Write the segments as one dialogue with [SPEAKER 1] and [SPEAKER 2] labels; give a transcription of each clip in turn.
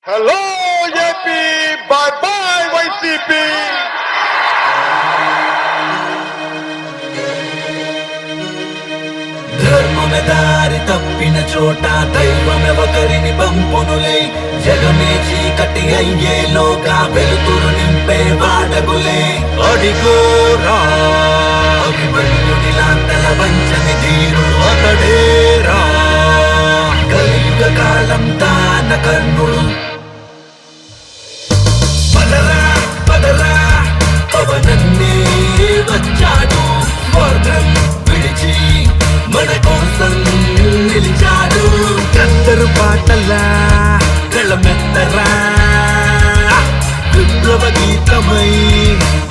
[SPEAKER 1] Hello AP, by by YCP.
[SPEAKER 2] ధర్మమే దారి తప్పిన చోట దైవమే ఒకరిని పంపునులే. జగమే చీకటి అయ్యేలోగా వెలుతురు నింపే వాడగులే. అడిగోరా అభిమన్యుడిలా తల వంచని ధీరుడు అతడేరా. కలియుగ కాలం దాన కర్ణుడు. పదరా పదరా పవనన్నే వచ్చాడు. స్వర్గం విడిచి మన కోసం నిలిచాడు. కత్తరు పాటలా గళమెత్తరా. విప్లవ గీతమై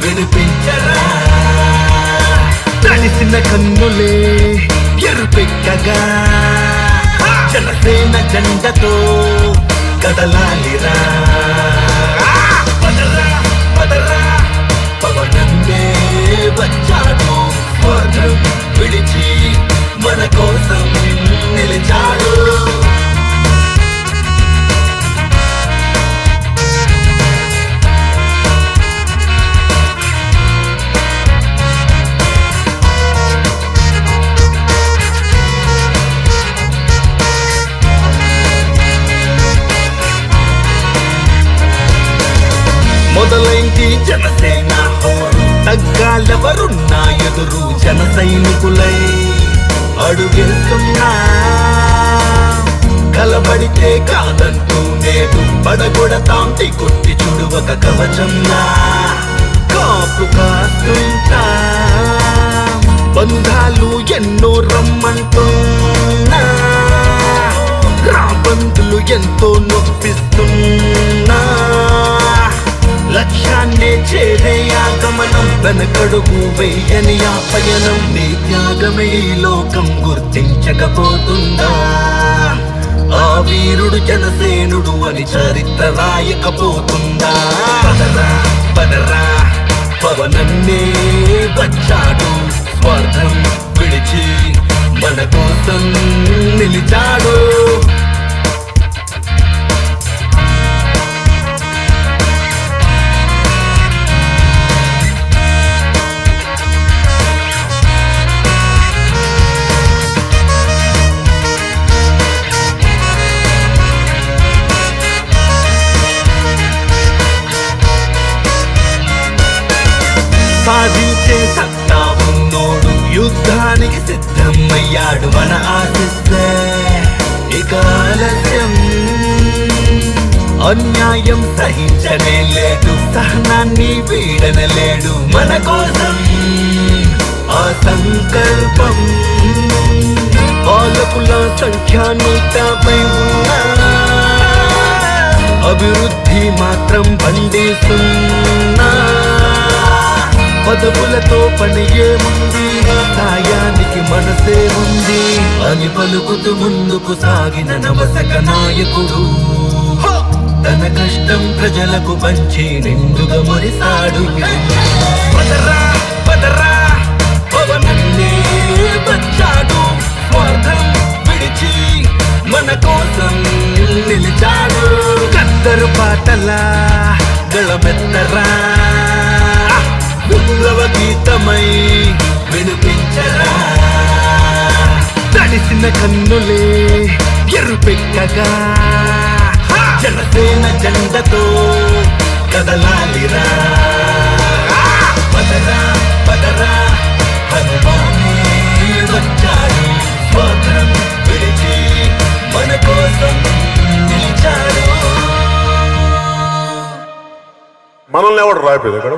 [SPEAKER 2] వినిపించరా. తడిసిన కన్నులే ఎరుపెక్కగా జనసేన జెండతో కదలాలిరా. పదరా పదరా పవనందే వచ్చాడు. స్వర్గం విడిచి మన కోసం నిలిచాడు. మొదలైంది జనసేన హోరు. తగ్గాలెవరున్నా ఎదురు జన సైనికులై అడుగేస్తున్నా. కలబడితే కాదంటూ నేడు పడగొడతాంటి కొట్టి చూడు ఒక కవచంలా. కాపు కాస్తుంటా బంధాలు ఎన్నో రమ్మంటున్నా. రాబందులు ఎంతో నొప్పిస్తున్నా. లక్ష్యాన్నే చేరే ఆగమనం వెనకడుగు వెయ్యని ఆ పయనం. నీ త్యాగమే ఈ లోకం గుర్తించకపోతుందా. ఆ వీరుడు జనసేనుడు అని చరిత్ర రాయకపోతుందా. పదరా పదరా పవనన్నే వచ్చాడు. స్వార్థం విడిచి మన కోసం నిలిచాడు. సాధించే సత్తా ఉన్నోడు యుద్ధానికి సిద్ధమయ్యాడు. మన ఆశిస్తే ఇక ఆలస్యం. అన్యాయం సహించనే లేడు. సహనాన్ని వీడనలేడు. మన కోసం ఆ సంకల్పం. పాలకుల సంఖ్య 150 ఉన్నా అభివృద్ధి మాత్రం పండిస్తున్నా. పదవులతో పని ఏముంది, సాయానికి మనసే ఉంది అని పలుకుతూ ముందుకు సాగిన నవశక నాయకుడు. తన కష్టం ప్రజలకు పంచి నిండుగా మురిసాడు. పదరా పదరా పవనన్నే వచ్చాడు. స్వార్థం విడిచి మన కోసం నిలిచాడు. కత్తరు పాటలా గళమెత్తరా. విప్లవ గీతమై వినిపించరా. తడిసిన కన్నులే ఎరుపెక్కగా జనసేన జెండతో కదలాలిరా. పదరా పదరా హనుమానే వచ్చాడు. స్వార్థం విడిచి మన కోసం నిలిచాడు.
[SPEAKER 1] మనల్ని ఎవడు రాయిపోయింది అక్కడ.